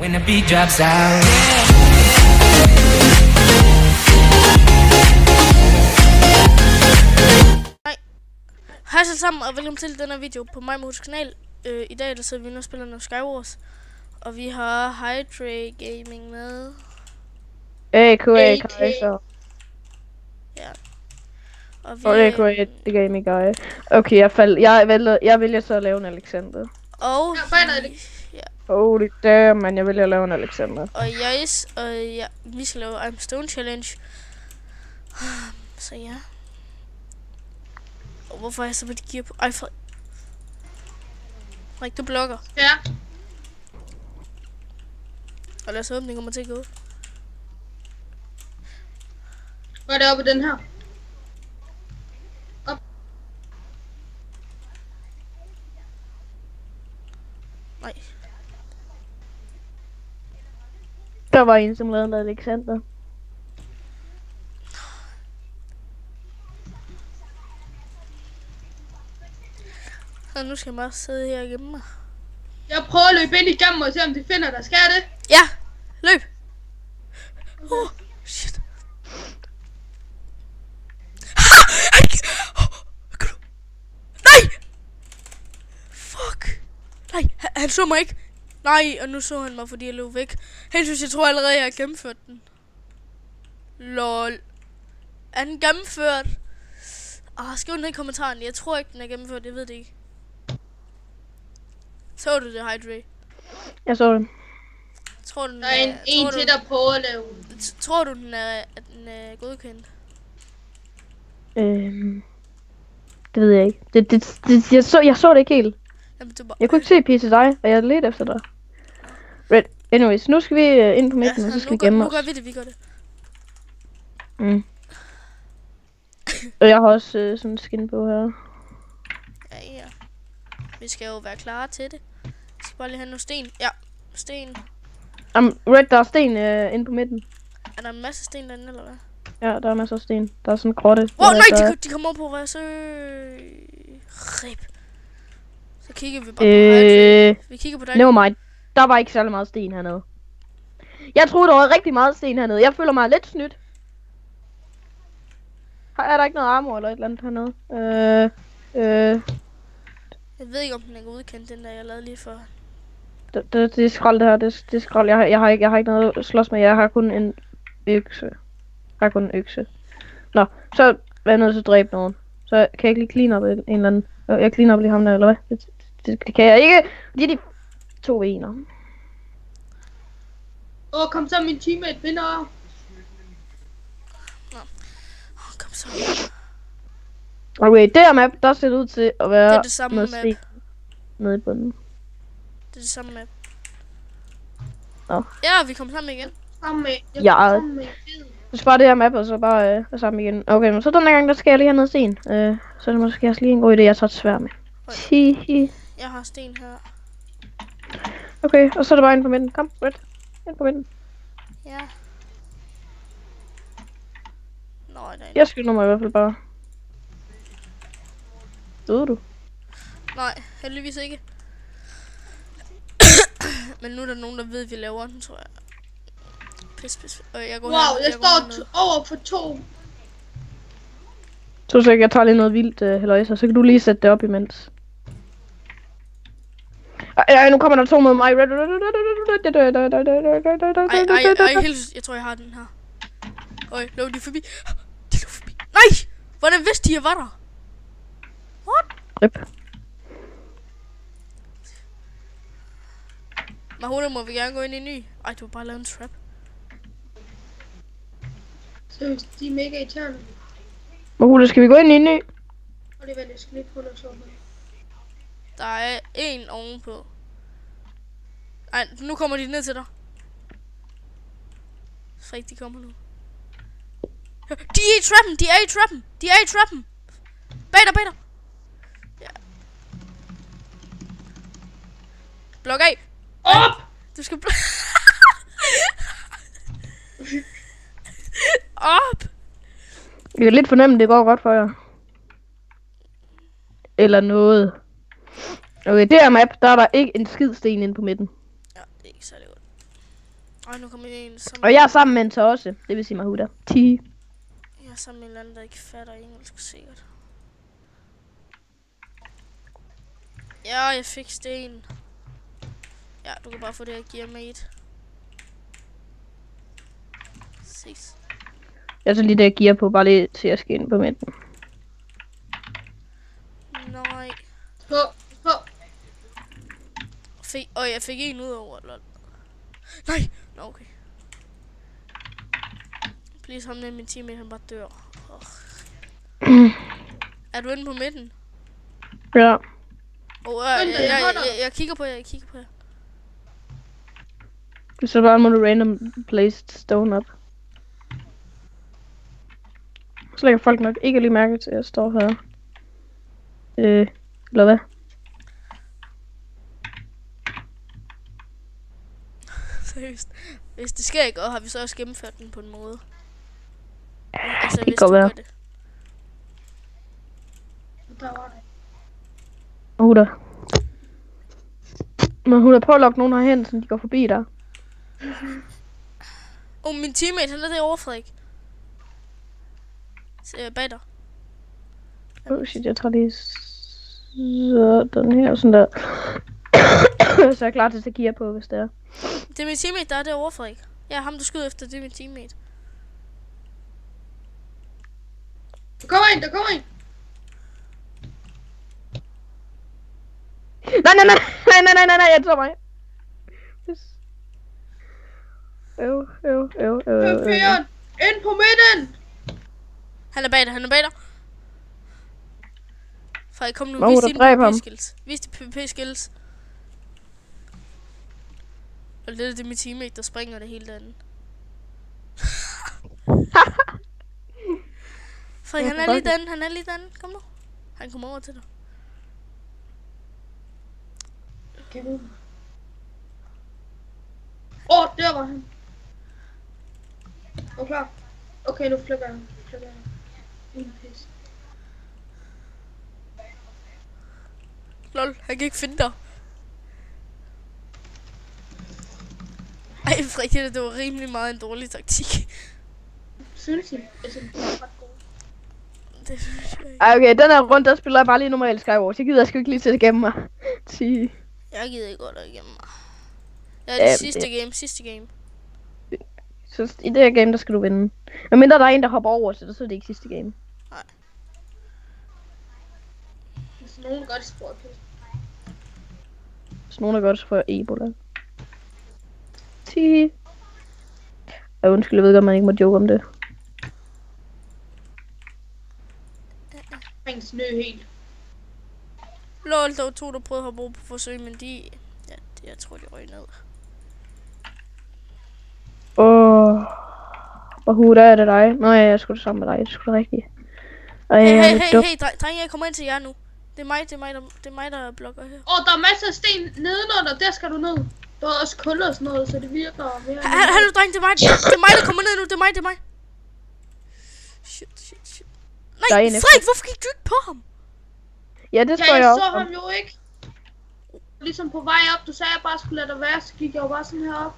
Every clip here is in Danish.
When the beat drops out. Hej så sammen, og velkommen til denne video på MyMods kanal. I dag der sidder vi nu og spiller noget Skywars, og vi har Hydra Gaming med. AKA Kaiser. Ja. Og vi AKA The Gaming Guy. Okay, jeg vælger så at lave en Alexander. og Holy damn, man, jeg vælger at lave en Alexander. og vi skal lave I'm Stone Challenge. Så ja. Og hvorfor er jeg så på de gear på? Ej, Frederik, du blokker. Ja. Og lad os håbe, den kommer til at gå. Hvor er det oppe i den her? Op. Nej. Der var en, som lavede en Alexander. Så nu skal jeg bare sidde her og gemme mig. Jeg prøver at løbe ind igennem og se om de finder dig. Skal jeg det? Ja! Løb! Shit. Nej! Fuck! Nej, han så mig ikke. Nej, og nu så han mig, fordi jeg løb væk. Jeg tror allerede, jeg har gennemført den. LOL. Er den gennemført? Skriv ned i kommentaren. Jeg tror ikke, den er gennemført. Jeg ved det ikke. Så du det, Hydra? Jeg så det. Tror du, Der er en til, der prøver at lave. Tror du, den er godkendt? Det ved jeg ikke. Jeg så det ikke helt. Jamen, du bare... Jeg kunne ikke se til dig, og jeg ledte efter dig. Red. Anyways, nu skal vi ind på midten, og så skal vi gemme os. Nu gør vi det, vi gør det. Og jeg har også sådan en skin på her. Ja. Vi skal jo være klar til det. Vi skal bare lige have nogle sten. Ja, sten. Red, der er sten inde på midten. Er der en masse sten derinde, eller hvad? Ja, der er masser af sten. Der er sådan en grotte. Nej, de kommer over på vores rip. Så kigger vi bare på Hydra. Vi kigger på dig. Never mind. Der var ikke særlig meget sten hernede. Jeg troede, der var rigtig meget sten hernede. Jeg føler mig lidt snydt. Er der ikke noget armor eller et eller andet hernede? Jeg ved ikke, om den er godkendt, den der jeg lavede lige før. Det er skrald det her. Det er skrald. Jeg har ikke noget at slås med. Jeg har kun en økse. Nå, så er jeg nødt til at dræbe nogen. Så kan jeg ikke lige clean op en eller anden. Jeg clean op lige ham der, eller hvad? Det kan jeg ikke. Det er de 2 ener. Kom så, min teammate vinder. Kom så. Okay, der map, der ser det ud til at være det er det samme map. Nede i bunden. Det er det samme map. Nå. Ja, vi kommer sammen igen. Så sparer det her map, og så bare sammen igen. Okay, men så den gang, der skal jeg lige have noget sten. Så det måske også lige en god idé, jeg tager et sværd med. Jeg har sten her. Okay, og så er det bare ind på midten. Kom, Red. Ind på midten. Ja. Nå, jeg skynder mig i hvert fald bare. Døde du? Nej, heldigvis ikke. Men nu er der nogen, der ved, at vi laver den, tror jeg. Pis. Jeg går jeg står over for 2. Så jeg tager lige noget vildt, halløjsa, så kan du lige sætte det op imens. Ej, nu kommer der 2 mod mig. Ej, jeg tror, jeg har den her. Øj, løb de forbi. De løb forbi. Nej! Hvordan vidste de, jeg var der? What? Rip. Mahona, må vi gerne gå ind i en ny? Ej, du har bare lavet en trap. Så de er mega irriterende. Mahona, skal vi gå ind i en ny? Og det er vel, jeg skal lige prøve at slå mig. Der er en ovenpå. Ej, nu kommer de ned til dig. Frik, de kommer nu. De er i trappen! Bag dig! Ja. Blok af! Op! Du skal op! Jeg kan lidt fornemme, det går godt for jer. Eller noget. Okay, det her map, der er der ikke en skid sten inde på midten. Ja, det er ikke særlig godt. Ej, nu kommer en som... Og jeg er sammen med en tosse. Det vil sige Mahuda. 10. Jeg er sammen med en eller anden, der ikke fatter engelsk sikkert. Ja, jeg fik sten. Ja, du kan bare få det her gear mate. 6. Jeg tager lige det, jeg giver på. Bare lige til at skinne på midten. Nej. På. Jeg fik en ud over, lol. Nej! Nå, okay. Please, ham med min teammate, han bare dør. Er du inde på midten? Ja. Jeg kigger på jer, Så bare må du random place stone up. Så lægger folk nok ikke lige mærke til, at jeg står her. Eller hvad? Seriøst. Hvis det sker ikke, og har vi så også gennemført den på en måde. Altså, det hvis kan du være. gør det. Der var det. Mahuda, prøv at lokke nogen herhen, så de går forbi dig. Min teammate, han er derovre, Frederik. Bag dig. Oh shit, jeg tager lige sådan her, sådan der. Så er jeg klar til at tage gear på, hvis det er. Det er min teammate, der er derovre, Frederik. Ja, ham du skyder efter, det er min teammate. Der kommer en. Nej, jeg tager mig. Fyren. Ind på midten. Han er bag dig. Frederik, kom nu, Mahuda, vis dine dræb ham. PvP-skills. Vis de PvP-skills. Og det er min teammate, der springer det hele derinde. Frederik, han er lige den. Kom nu. Han kommer over til dig. Der var han. Klar. Okay, nu flykker jeg. Ingen pis. Lol, han kan ikke finde dig. Ej, Frederik, det var rimelig meget en dårlig taktik. Synes I? Altså, det var ret god. Det synes jeg ikke. Ej, okay, den her runde, der spiller jeg bare lige normalt Skywars. Jeg gider sgu ikke lige til at gemme mig. 10. Jeg gider ikke godt at gemme mig. Ja, det sidste game. Så i det her game, der skal du vinde. Men mindre der er en, der hopper over, så er det ikke sidste game. Nej. Hvis nogen gør det sport. Hvis nogen er godt, så får jeg Ebola. 10. Undskyld, jeg ved godt, man ikke må joke om det. Ring snø helt. Lol, der var 2, der prøvede at hoppe over på forsøg, men de... Ja, jeg tror, de røg ned. Mahuda, er det dig? Nå ja, jeg skulle sammen med dig, det skulle rigtigt. Hey, dreng, jeg kommer ind til jer nu. Det er mig, der blokker her. Der er masser af sten nedenunder, der skal du ned. Der er også kul og sådan noget, så det virker mere... Hallo, dreng, det er mig, der kommer ned nu, det er mig. Shit. Nej, Frederik, hvorfor gik du ikke på ham? Ja, det står jeg jeg så op. ham jo ikke. Ligesom på vej op, du sagde, at jeg bare skulle lade dig være, så gik jeg jo bare sådan her op.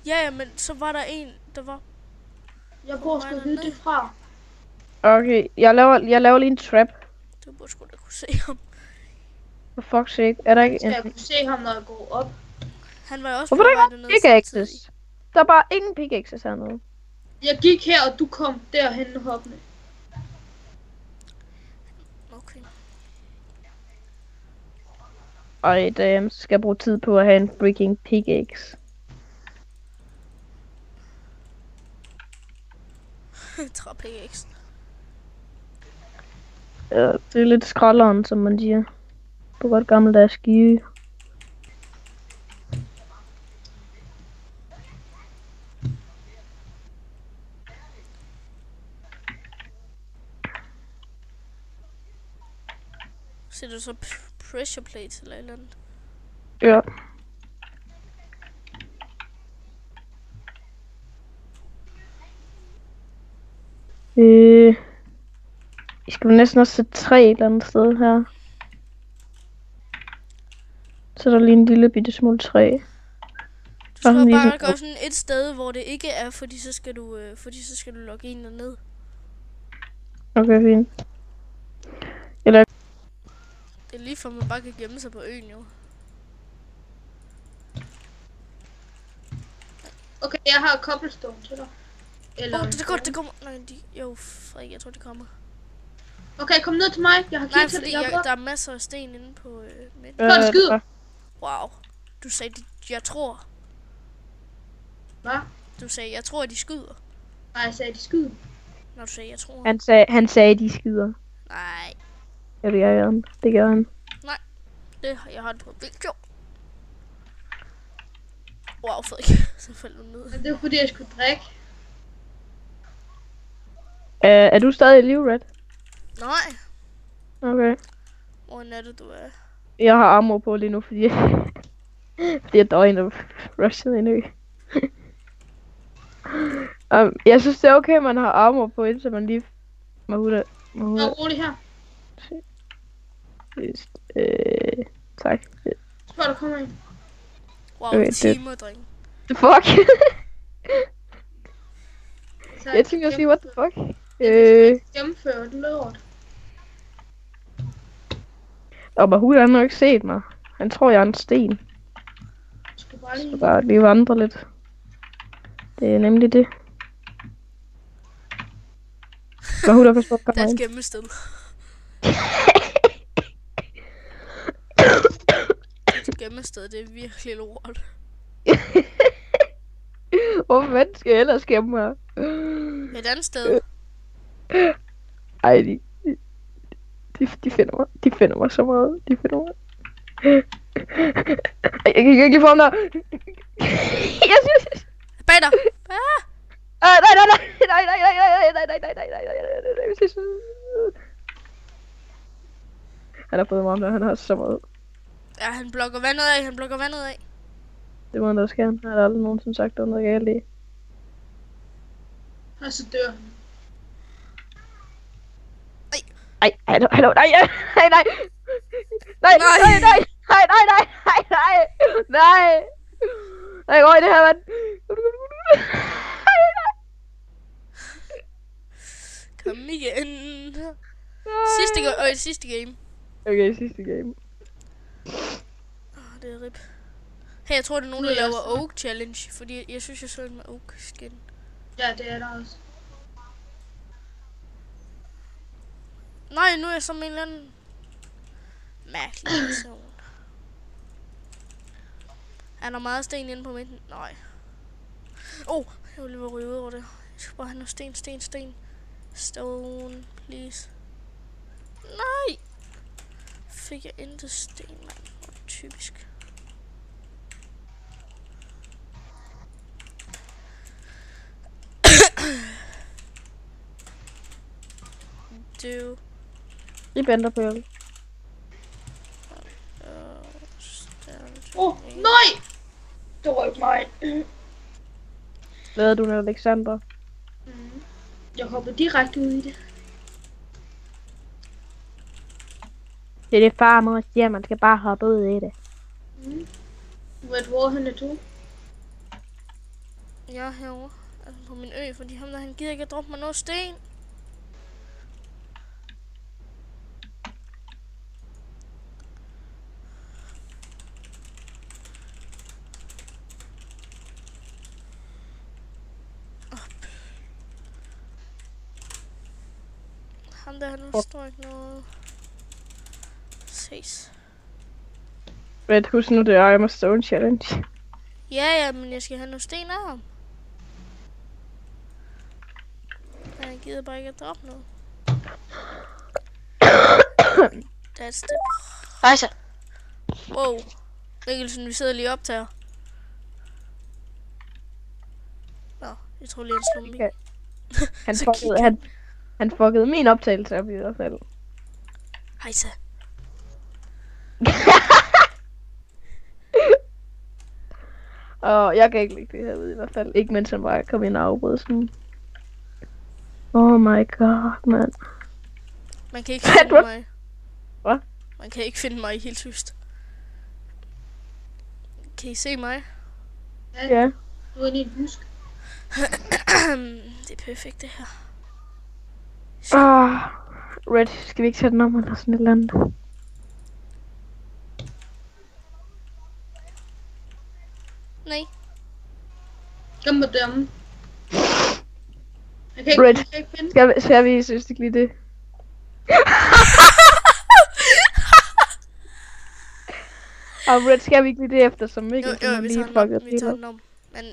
Ja, men så var der en, der var... Jeg burde sgu vide det fra. Okay, jeg laver lige en trap. Du burde sgu da kunne se ham. For fuck's sake, er der ikke Skal jeg kunne se ham, når jeg går op? Han var jo også hvorfor på er der vej ikke dernede pickaxes? Der er bare ingen pickaxes hernede. Jeg gik her, og du kom derhen hoppende. Okay. Ej, damn, så skal jeg bruge tid på at have en freaking pickaxe. Træpickaxe. Ja, det er lidt skralderen, som man siger. På godt gammeldags skive. Ser du så pressure plates eller et eller andet? Ja. Vi skal næsten også sætte 3 et eller andet sted her. Så er der lige en lille bitte smule træ. skal ligesom- bare gøre sådan et sted, hvor det ikke er, fordi så skal du logge ind og ned. Okay, fint. Det er lige for, man bare kan gemme sig på øen, jo. Okay, jeg har cobblestone til dig. Eller Det kommer. Nej, jo, Frederik, jeg tror, det kommer. Okay, kom ned til mig. Jeg har Nej, kigget til fordi dig. der er masser af sten inde på midten. Så er det skyd. Wow. Du sagde, jeg tror. Hvad? Du sagde, jeg tror, de skyder. Nej, jeg sagde, de skyder. Når du sagde, jeg tror. Han sagde, de skider. Nej. Ja, det gør han. Det gør han. Jeg har det på video. Wow, Frederik. Så faldt du ned. Men det var fordi, jeg skulle drikke. Er du stadig i live, Red? Nej. Okay. Hvor er det, du er? Jeg har armor på lige nu, fordi der er en, der rushede ind i. Jeg synes, det er okay, man har armor på, indtil man lige må hude. Nå, rolig her. Tak. Spørg, der kommer en. Wow, Okay, timer, dreng. The fuck? Så Jeg tænker at sige, what the fuck? gennemføre den lort. Og Mahud han har ikke set mig. Han tror, jeg er en sten. Du skal bare lige... Så bare lige vandre lidt. Det er nemlig det. Mahud der forstår Der er mig et ind. gemmested. Det gemmested, det er virkelig lort. Hvor fanden skal jeg ellers gemme mig? Et andet sted. Ej, de finder mig. De finder mig så meget. De finder mig. Jeg kan ikke lige få ham der. Jeg synes... Bag dig. Ah! Nej. Han har fået mig om der, han har så meget. Ja, han blokker vandet af. Det må han da ske, han har aldrig nogensinde sagt, der er noget galt i. Og så dør han. Hallo, nej. Nej, gå i det her, mand. Kom igen. Sidste game. Okay, sidste game. Det er rip. Hey, jeg tror, det er nogen, der laver Oak Challenge, fordi jeg synes, jeg så en med Oak skin. Ja, det er der også. Nej, nu er jeg som en eller anden mærkelig person. Er der meget sten inde på midten? Nej. Jeg vil lige ryge ud over det. Jeg skal bare have noget sten. Stone, please. Nej! Fik jeg intet sten, mand. Hvor typisk. Du. I bender på jorden. Nej! Det var ikke mig. Lavede du noget, Alexander? Jeg hopper direkte ud i det. Det er det far må siger, man skal bare hoppe ud i det. Hvor han er du? Jeg er herovre. Altså på min ø, fordi ham der, han gider ikke at droppe mig noget sten. Ham der, han forstår ikke noget. Ses. Red, husk nu, det er I'm a Stone Challenge. Ja, men jeg skal have nogle sten af ham. Han gider bare ikke at droppe noget. That's the... Rejse. Wow. Mikkelsen, vi sidder lige op til. Nå, jeg tror lige, han slog mig. Okay. Han fuckede min optagelse op i hvert fald. Hejsa. Og jeg kan ikke lide det her ud i hvert fald. Ikke mens han bare kom ind og afbrød sådan. Oh my god, man. Man kan ikke finde mig. Hvad? Man kan ikke finde mig helt tyst. Kan I se mig? Ja. Du er inde i en busk. Det er perfekt, det her. Red, skal vi ikke sætte den om eller sådan et eller andet? Nej. Gem på dem. Red. Jeg kan ikke finde. Skal vi synes det lige det? Red, skal vi ikke lige det efter, som ikke Jo, vi tager den om. Men